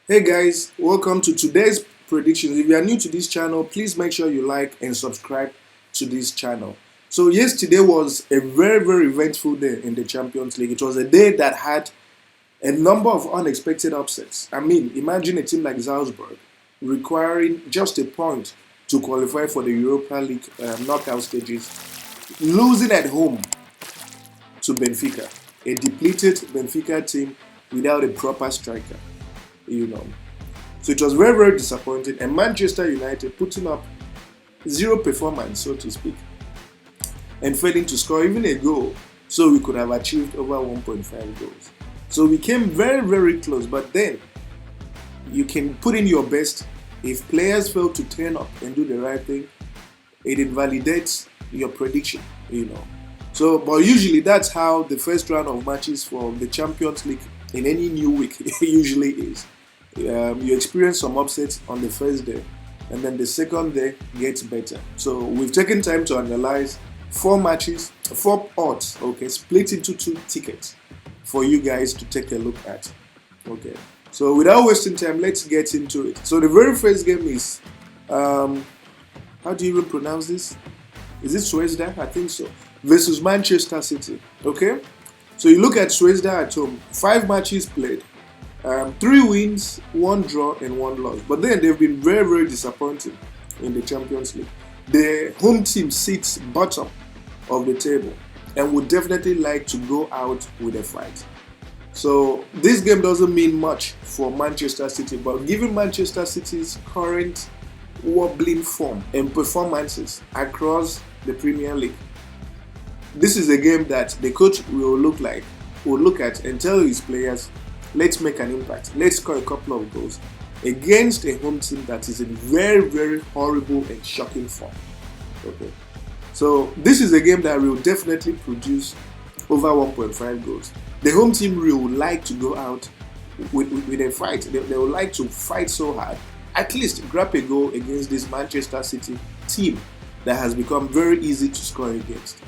Hey guys, welcome to today's predictions. If you are new to this channel, please make sure you like and subscribe to this channel. So yesterday was a very eventful day in the Champions League. It was a day that had a number of unexpected upsets. I mean, imagine a team like Salzburg requiring just a point to qualify for the Europa League knockout stages, losing at home to Benfica, a depleted Benfica team without a proper striker, you know. So it was very disappointing. And Manchester United putting up zero performance, so to speak, and failing to score even a goal. So we could have achieved over 1.5 goals. So we came very close. But then you can put in your best. If players fail to turn up and do the right thing, it invalidates your prediction. So, but usually that's how the first round of matches for the Champions League in any new week usually is. You experience some upsets on the first day, and then the second day gets better. So we've taken time to analyze 4 matches, 4 odds, okay, split into 2 tickets for you guys to take a look at. Okay, so without wasting time, let's get into it. So the very first game is, how do you even pronounce this? Is it Suezda? I think so. Versus Manchester City. Okay, so you look at Suezda at home, 5 matches played. 3 wins, 1 draw, and 1 loss. But then they've been very disappointing in the Champions League. The home team sits bottom of the table and would definitely like to go out with a fight. So this game doesn't mean much for Manchester City, but given Manchester City's current wobbling form and performances across the Premier League, this is a game that the coach will look at and tell his players, let's make an impact. Let's score a couple of goals against a home team that is in very horrible and shocking form. Okay, so this is a game that will definitely produce over 1.5 goals. The home team will like to go out with a fight. They will like to fight so hard, at least grab a goal against this Manchester City team that has become very easy to score against.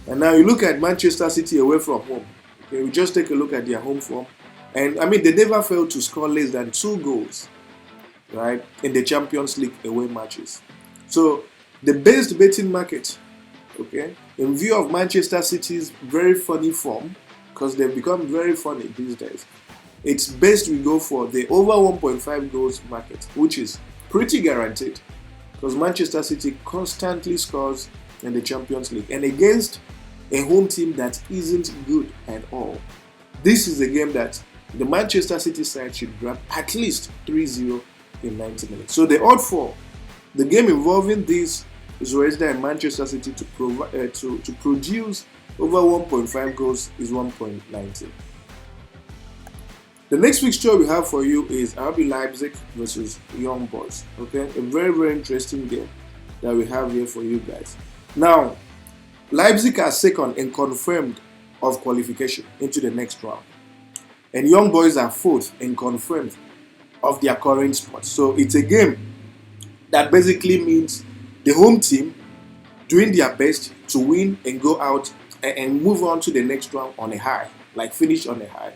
And now you look at Manchester City away from home. Okay, we just take a look at their home form. And I mean, they never failed to score less than 2 goals, right, in the Champions League away matches. So the best betting market, okay, in view of Manchester City's very funny form, because they've become very funny these days, it's best we go for the over 1.5 goals market, which is pretty guaranteed, because Manchester City constantly scores in the Champions League and against a home team that isn't good at all. This is a game that the Manchester City side should grab at least 3-0 in 90 minutes. So the odd for the game involving these Zvezda and Manchester City to produce over 1.5 goals is 1.90. The next fixture we have for you is RB Leipzig versus Young Boys. Okay, a very interesting game that we have here for you guys. Now, Leipzig are second and confirmed of qualification into the next round. And Young Boys are fourth and confirmed of their current spot. So it's a game that basically means the home team doing their best to win and go out and move on to the next round on a high, like finish on a high.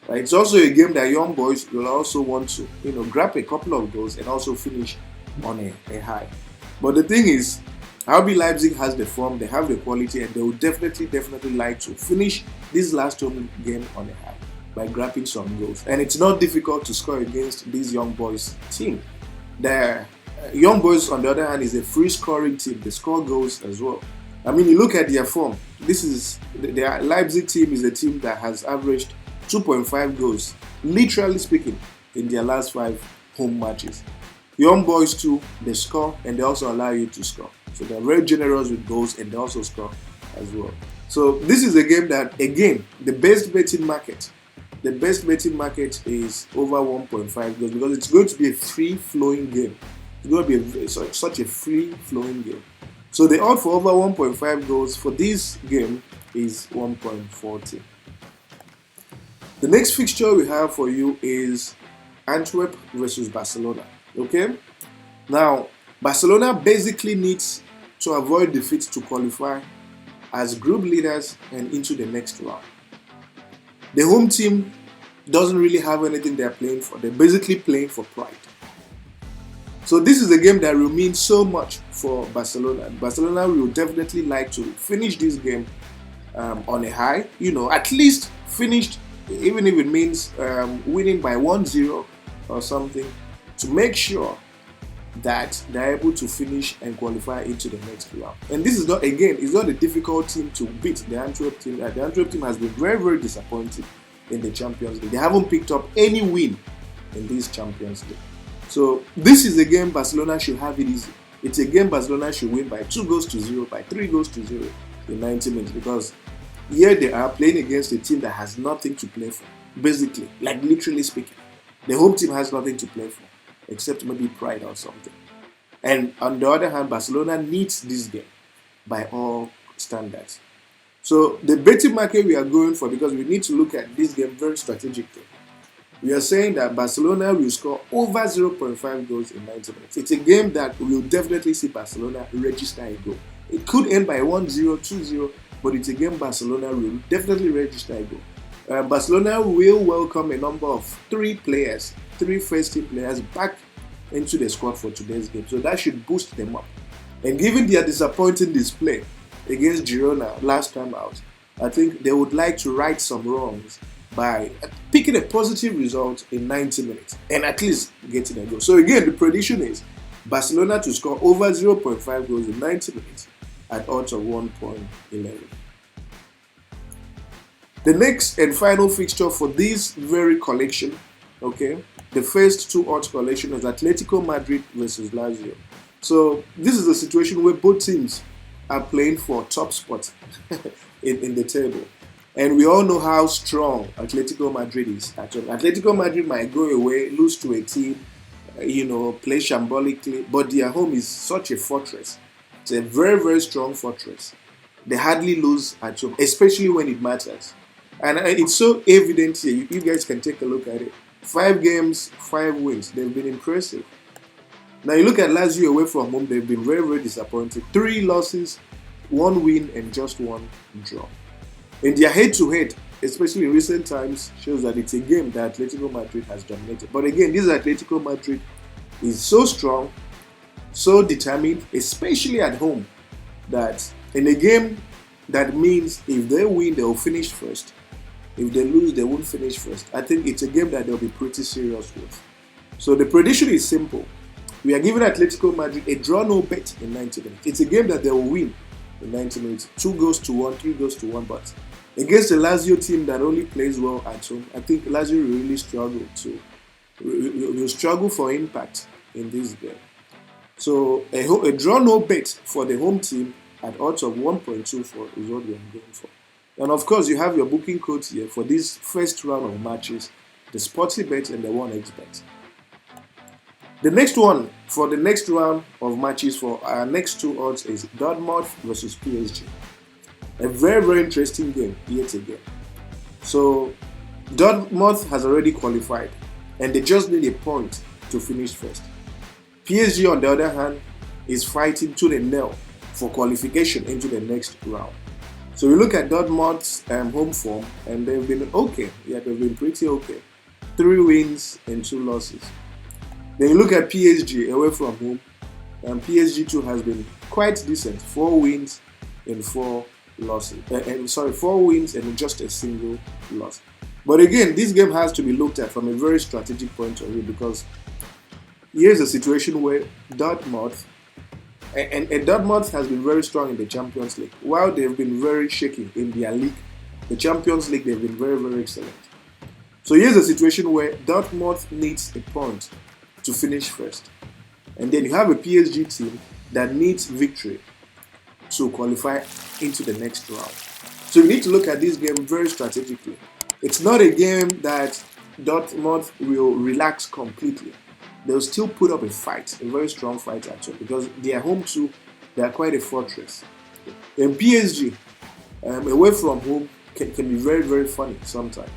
Right? It's also a game that Young Boys will also want to, grab a couple of goals and also finish on a high. But the thing is, RB Leipzig has the form, they have the quality, and they will definitely like to finish this last home game on a high by grabbing some goals. And it's not difficult to score against this Young Boys team. The Young Boys, on the other hand, is a free scoring team. They score goals as well. I mean, you look at their form. The Leipzig team is a team that has averaged 2.5 goals, literally speaking, in their last 5 home matches. Young Boys too, they score and they also allow you to score. So they're very generous with goals and they also score as well. So this is a game that, again, the best betting market is over 1.5 goals because it's going to be a free-flowing game. It's going to be such a free-flowing game. So the odd for over 1.5 goals for this game is 1.40. The next fixture we have for you is Antwerp versus Barcelona. Okay? Now, Barcelona basically needs to avoid defeat to qualify as group leaders and into the next round. The home team doesn't really have anything they're playing for. They're basically playing for pride. So this is a game that will mean so much for Barcelona. Barcelona will definitely like to finish this game on a high. At least finished, even if it means winning by 1-0 or something, to make sure that they're able to finish and qualify into the next round. And this is not, again, it's not a difficult team to beat. The Antwerp team. The Antwerp team has been very, very disappointing in the Champions League. They haven't picked up any win in this Champions League. So this is a game Barcelona should have it easy. It's a game Barcelona should win by 2-0, by 3-0 in 90 minutes, because here they are playing against a team that has nothing to play for, basically, like literally speaking. The home team has nothing to play for, except maybe pride or something. And on the other hand, Barcelona needs this game by all standards. So the betting market we are going for, because we need to look at this game very strategically. We are saying that Barcelona will score over 0.5 goals in 90 minutes. It's a game that will definitely see Barcelona register a goal. It could end by 1-0, 2-0, but it's a game Barcelona will definitely register a goal. Barcelona will welcome a number of three first-team players back into the squad for today's game. So that should boost them up. And given their disappointing display against Girona last time out, I think they would like to right some wrongs by picking a positive result in 90 minutes and at least getting a goal. So again, the prediction is Barcelona to score over 0.5 goals in 90 minutes at odds of 1.11. The next and final fixture for this very collection, the first two odds collection is Atletico Madrid versus Lazio. So this is a situation where both teams are playing for top spots in the table. And we all know how strong Atletico Madrid is. Atletico Madrid might go away, lose to a team, play shambolically, but their home is such a fortress. It's a very, very strong fortress. They hardly lose at home, especially when it matters. And it's so evident here. You guys can take a look at it. 5 games, 5 wins. They've been impressive. Now you look at Lazio away from home. They've been very, very disappointed. 3 losses, 1 win, and just 1 draw. And their head-to-head, especially in recent times, shows that it's a game that Atletico Madrid has dominated. But again, this Atletico Madrid is so strong, so determined, especially at home, that in a game that means if they win, they'll finish first. If they lose, they won't finish first. I think it's a game that they'll be pretty serious with. So the prediction is simple. We are giving Atletico Madrid a draw no bet in 90 minutes. It's a game that they will win in 90 minutes. 2-1, 3-1, but against a Lazio team that only plays well at home, I think Lazio will really struggle for impact in this game. So a draw no bet for the home team at odds of 1.24 is what we are going for. And of course, you have your booking codes here for this first round of matches, the Sportybet and the 1xBet. The next one for the next round of matches for our next 2 odds is Dortmund versus PSG. A very, very interesting game yet again. So Dortmund has already qualified and they just need a point to finish first. PSG, on the other hand, is fighting to the nail for qualification into the next round. So we look at Dortmund's home form, and they've been okay. Yeah, they've been pretty okay. 3 wins and 2 losses. Then you look at PSG away from home, and PSG too has been quite decent. 4 wins and 4 losses. 4 wins and just a single loss. But again, this game has to be looked at from a very strategic point of view, because here's a situation where Dortmund has been very strong in the Champions League. While they've been very shaky in their league, the Champions League, they've been very, very excellent. So here's a situation where Dortmund needs a point to finish first. And then you have a PSG team that needs victory to qualify into the next round. So you need to look at this game very strategically. It's not a game that Dortmund will relax completely. They'll still put up a fight, a very strong fight actually, because they are home too. They are quite a fortress. And PSG, away from home, can be very, very funny sometimes.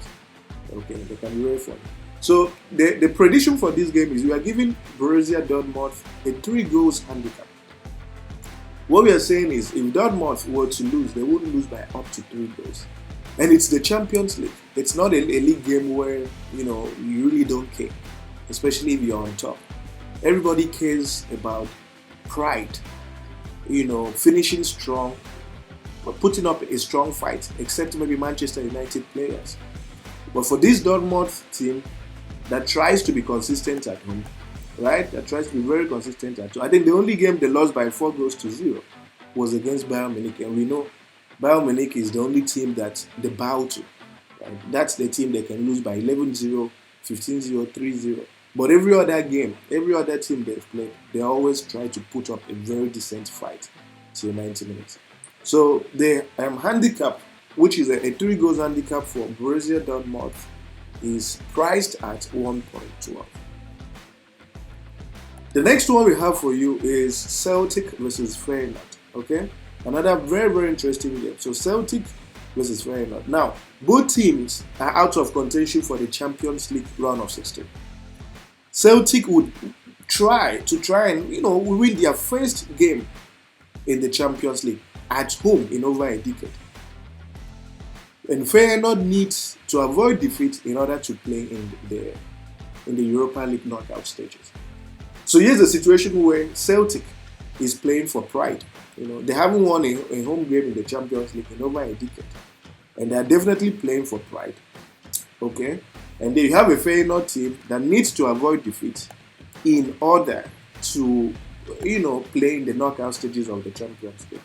Okay, they can be very funny. So the prediction for this game is we are giving Borussia Dortmund a 3 goals handicap. What we are saying is if Dortmund were to lose, they wouldn't lose by up to 3 goals. And it's the Champions League. It's not a league game where, you really don't care, especially if you're on top. Everybody cares about pride, finishing strong, but putting up a strong fight, except maybe Manchester United players. But for this Dortmund team that tries to be consistent at home, right? That tries to be very consistent at home. I think the only game they lost by 4-0 was against Bayern Munich, and we know Bayern Munich is the only team that they bow to. Right? That's the team they can lose by 11-0, 15-0, 3-0. But every other game, every other team they've played, they always try to put up a very decent fight till 90 minutes. So the handicap, which is a 3 goals handicap for Borussia Dortmund, is priced at 1.12. The next one we have for you is Celtic versus Feyenoord. Okay, another very, very interesting game. So Celtic versus Feyenoord. Now, both teams are out of contention for the Champions League round of 16. Celtic would try and win their first game in the Champions League at home in over a decade. And Feyenoord needs to avoid defeat in order to play in the Europa League knockout stages. So here's the situation where Celtic is playing for pride. They haven't won a home game in the Champions League in over a decade. And they're definitely playing for pride. Okay? And then you have a Feyenoord team that needs to avoid defeat in order to, play in the knockout stages of the Champions League.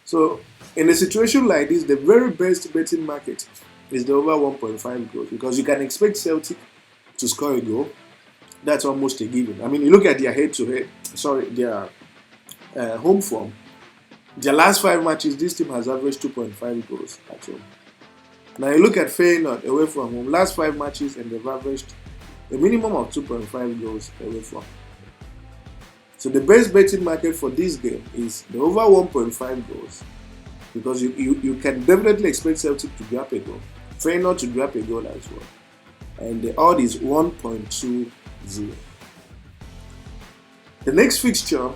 So, in a situation like this, the very best betting market is the over 1.5 goals, because you can expect Celtic to score a goal. That's almost a given. I mean, you look at their their home form. Their last 5 matches, this team has averaged 2.5 goals at home. Now you look at Feyenoord away from home. Last 5 matches, and they've averaged a minimum of 2.5 goals away from home. So the best betting market for this game is the over 1.5 goals, because you can definitely expect Celtic to grab a goal, Feyenoord to grab a goal as well. And the odd is 1.20. The next fixture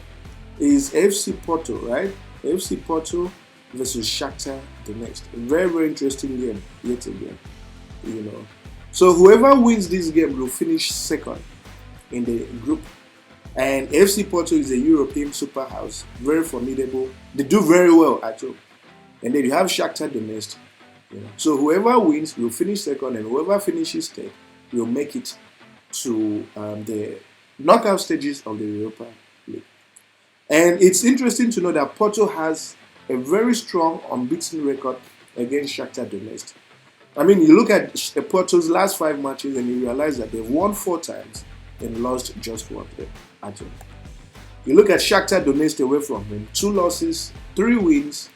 is FC Porto, right? FC Porto versus Shaka Donetsk. A very, very interesting game yet again. So whoever wins this game will finish second in the group. And FC Porto is a European superhouse, very formidable. They do very well at home. And then you have Shakhtar Donetsk. So whoever wins will finish second, and whoever finishes third will make it to the knockout stages of the Europa League. And it's interesting to know that Porto has a very strong unbeaten record against Shakhtar Donetsk. I mean, you look at Porto's last 5 matches and you realize that they've won 4 times and lost just 1 at home. You look at Shakhtar Donetsk away from home, 2 losses, 3 wins,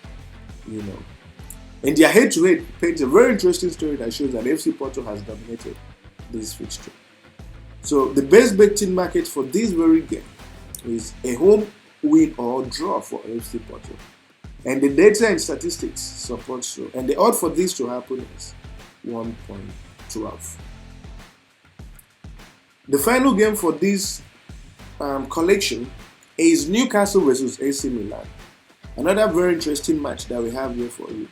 And their head-to-head paints a very interesting story that shows that FC Porto has dominated this fixture. So the best betting market for this very game is a home win or draw for FC Porto. And the data and statistics support so. And the odd for this to happen is 1.12. The final game for this collection is Newcastle versus AC Milan. Another very interesting match that we have here for you.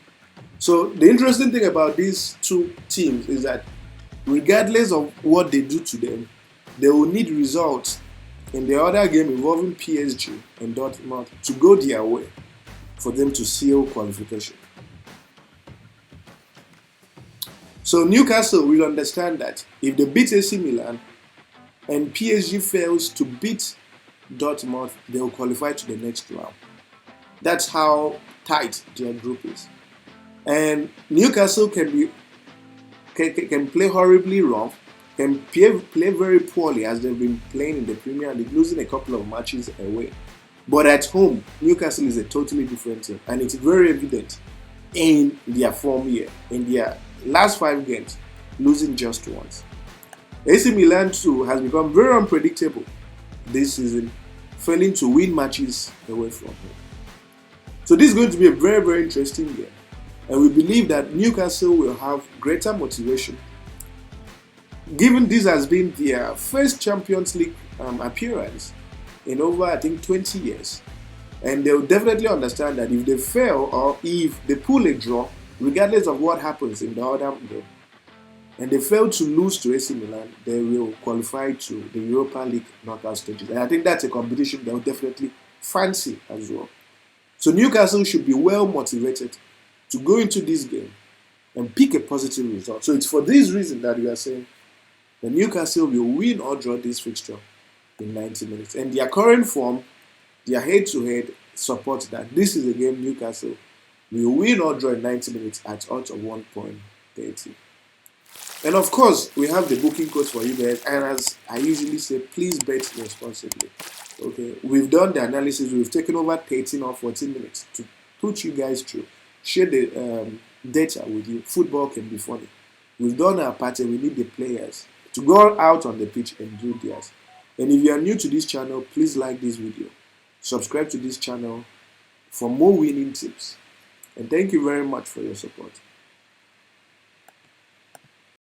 So the interesting thing about these 2 teams is that regardless of what they do to them, they will need results in the other game involving PSG and Dortmund to go their way for them to seal qualification. So Newcastle will understand that if they beat AC Milan and PSG fails to beat Dortmund, they will qualify to the next round. That's how tight their group is. And Newcastle can play horribly wrong, can play very poorly as they've been playing in the Premier League, losing a couple of matches away. But at home, Newcastle is a totally different team, and it's very evident in their form here. In their last 5 games, losing just once. AC Milan too has become very unpredictable this season, failing to win matches away from home. So this is going to be a very, very interesting game. And we believe that Newcastle will have greater motivation, given this has been their first Champions League appearance in over, I think, 20 years. And they'll definitely understand that if they fail or if they pull a draw, regardless of what happens in the other game, and they fail to lose to AC Milan, they will qualify to the Europa League knockout stages. And I think that's a competition they'll definitely fancy as well. So Newcastle should be well motivated to go into this game and pick a positive result. So it's for this reason that we are saying the Newcastle will win or draw this fixture in 90 minutes. And their current form, their head-to-head supports that this is a game Newcastle will win or draw in 90 minutes at odds of 1.30. And of course, we have the booking codes for you guys. And as I usually say, please bet responsibly. Okay, we've done the analysis. We've taken over 13 or 14 minutes to put you guys through, share the data with you. Football can be funny. We've done our part, and we need the players to go out on the pitch and do theirs. And if you are new to this channel, please like this video, subscribe to this channel for more winning tips. And thank you very much for your support.